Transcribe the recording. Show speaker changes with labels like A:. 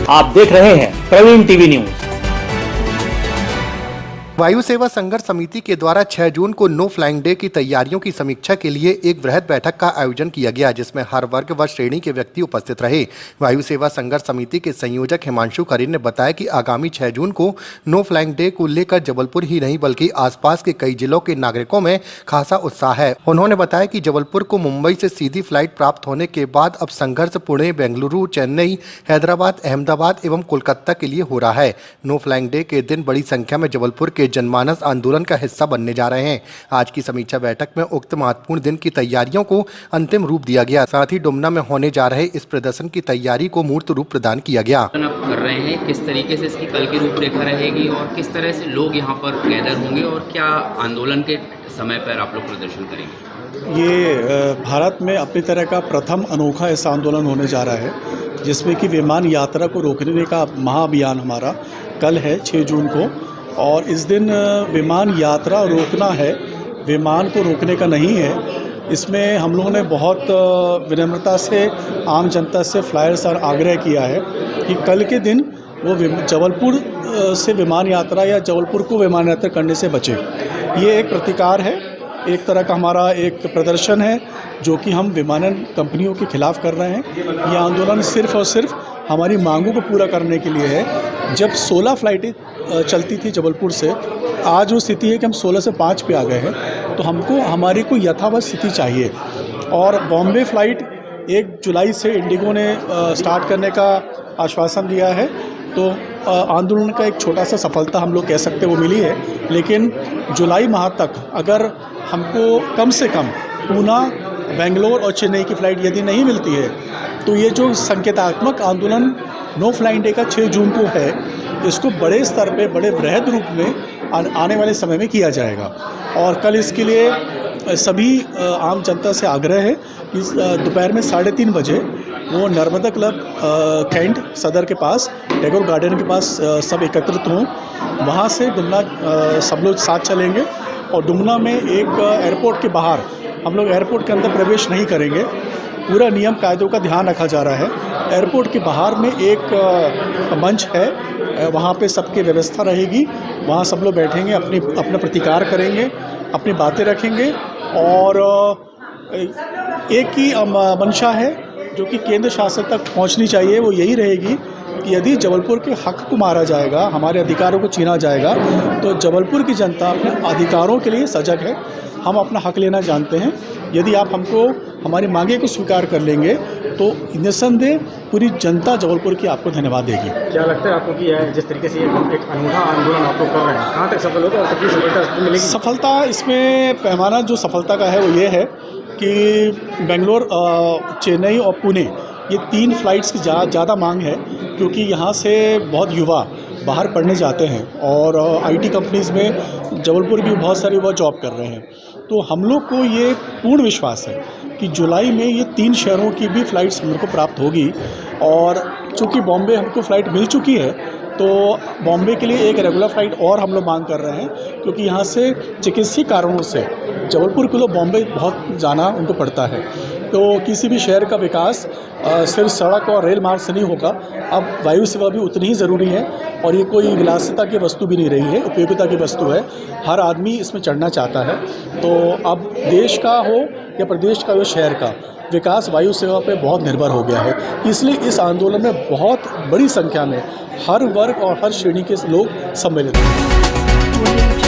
A: आप देख रहे हैं प्रवीण टीवी न्यूज।
B: वायु सेवा संघर्ष समिति के द्वारा 6 जून को नो फ्लाइंग डे की तैयारियों की समीक्षा के लिए एक वृहद बैठक का आयोजन किया गया, जिसमें हर वर्ग व श्रेणी के व्यक्ति उपस्थित रहे। वायु सेवा संघर्ष समिति के संयोजक हिमांशु खरे ने बताया कि आगामी 6 जून को नो फ्लाइंग डे को लेकर जबलपुर ही नहीं बल्कि आसपास के कई जिलों के नागरिकों में खासा उत्साह है। उन्होंने बताया कि जबलपुर को मुंबई से सीधी फ्लाइट प्राप्त होने के बाद अब संघर्ष पुणे, बेंगलुरु, चेन्नई, हैदराबाद, अहमदाबाद एवं कोलकाता के लिए हो रहा है। नो फ्लाइंग डे के दिन बड़ी संख्या में जबलपुर के जनमानस आंदोलन का हिस्सा बनने जा रहे हैं। आज की समीक्षा बैठक में उक्त महत्वपूर्ण दिन की तैयारियों को अंतिम रूप दिया गया। साथ ही डुमना में होने जा रहे इस प्रदर्शन की तैयारी को मूर्त रूप प्रदान किया गया।
C: आप कर रहे हैं, किस तरीके से इसकी कल की रूपरेखा रहेगी और किस तरह से लोग यहाँ पर गैदर होंगे और क्या आंदोलन के समय पर आप लोग प्रदर्शन करेंगे?
D: ये भारत में अपनी तरह का प्रथम अनोखा ऐसा आंदोलन होने जा रहा है, जिसमें कि विमान यात्रा को रोकने का महाअभियान हमारा कल है 6 जून को। और इस दिन विमान यात्रा रोकना है, विमान को रोकने का नहीं है। इसमें हम लोगों ने बहुत विनम्रता से आम जनता से फ्लायर्स और आग्रह किया है कि कल के दिन वो जबलपुर से विमान यात्रा या जबलपुर को विमान यात्रा करने से बचे। ये एक प्रतिकार है, एक तरह का हमारा एक प्रदर्शन है जो कि हम विमानन कंपनियों के खिलाफ कर रहे हैं। ये आंदोलन सिर्फ़ और सिर्फ हमारी मांगों को पूरा करने के लिए है। जब 16 फ्लाइटें चलती थी जबलपुर से, आज वो स्थिति है कि हम 16 से 5 पे आ गए हैं। तो हमको हमारी को यथावत स्थिति चाहिए। और बॉम्बे फ़्लाइट 1 जुलाई से इंडिगो ने स्टार्ट करने का आश्वासन दिया है। तो आंदोलन का एक छोटा सा सफलता हम लोग कह सकते हैं वो मिली है। लेकिन जुलाई माह तक अगर हमको कम से कम पूना, बेंगलोर और चेन्नई की फ़्लाइट यदि नहीं मिलती है, तो ये जो संकेतात्मक आंदोलन नो फ्लाइंग डे का 6 जून को है, इसको बड़े स्तर पे, बड़े वृहद रूप में आने वाले समय में किया जाएगा। और कल इसके लिए सभी आम जनता से आग्रह है कि दोपहर में 3:30 बजे वो नर्मदा क्लब कैंट सदर के पास, टैगोर गार्डन के पास सब एकत्रित हों। वहाँ से डुमना सब लोग साथ चलेंगे और डुमना में एक एयरपोर्ट के बाहर, हम लोग एयरपोर्ट के अंदर प्रवेश नहीं करेंगे, पूरा नियम कायदों का ध्यान रखा जा रहा है। एयरपोर्ट के बाहर में एक मंच है, वहाँ पे सबकी व्यवस्था रहेगी। वहाँ सब लोग बैठेंगे, अपना प्रतिकार करेंगे, अपनी बातें रखेंगे। और एक ही मंशा है जो कि केंद्र शासन तक पहुँचनी चाहिए, वो यही रहेगी कि यदि जबलपुर के हक को मारा जाएगा, हमारे अधिकारों को छीना जाएगा, तो जबलपुर की जनता अपने अधिकारों के लिए सजग है। हम अपना हक लेना जानते हैं। यदि आप हमको हमारी मांगे को स्वीकार कर लेंगे तो निस्संदेह पूरी जनता जबलपुर की आपको धन्यवाद देगी।
E: क्या लगता है आपको कि यह जिस तरीके से एक अनूठा आंदोलन आप लोग कर रहे हैं, कहाँ तक सफल होगा और कितनी सफलता मिलेगी?
D: सफलता इसमें पैमाना जो सफलता का है वो ये है कि बेंगलोर, चेन्नई और पुणे, ये 3 फ्लाइट्स की ज़्यादा मांग है, क्योंकि यहाँ से बहुत युवा बाहर पढ़ने जाते हैं और आईटी कंपनीज़ में जबलपुर भी बहुत सारे युवा जॉब कर रहे हैं। तो हम लोग को ये पूर्ण विश्वास है कि जुलाई में ये 3 शहरों की भी फ़्लाइट्स हम लोग को प्राप्त होगी। और चूँकि बॉम्बे हमको फ़्लाइट मिल चुकी है, तो बॉम्बे के लिए एक रेगुलर फ़्लाइट और हम लोग मांग कर रहे हैं, क्योंकि यहाँ से चिकित्सीय कारणों से जबलपुर के लोग बॉम्बे बहुत जाना उनको पड़ता है। तो किसी भी शहर का विकास सिर्फ सड़क और रेल मार्ग से नहीं होगा। अब वायु सेवा भी उतनी ही ज़रूरी है और ये कोई विलासिता की वस्तु भी नहीं रही है, उपयोगिता की वस्तु है। हर आदमी इसमें चढ़ना चाहता है। तो अब देश का हो या प्रदेश का हो, शहर का विकास वायु सेवा पे बहुत निर्भर हो गया है। इसलिए इस आंदोलन में बहुत बड़ी संख्या में हर वर्ग और हर श्रेणी के लोग सम्मिलित हैं।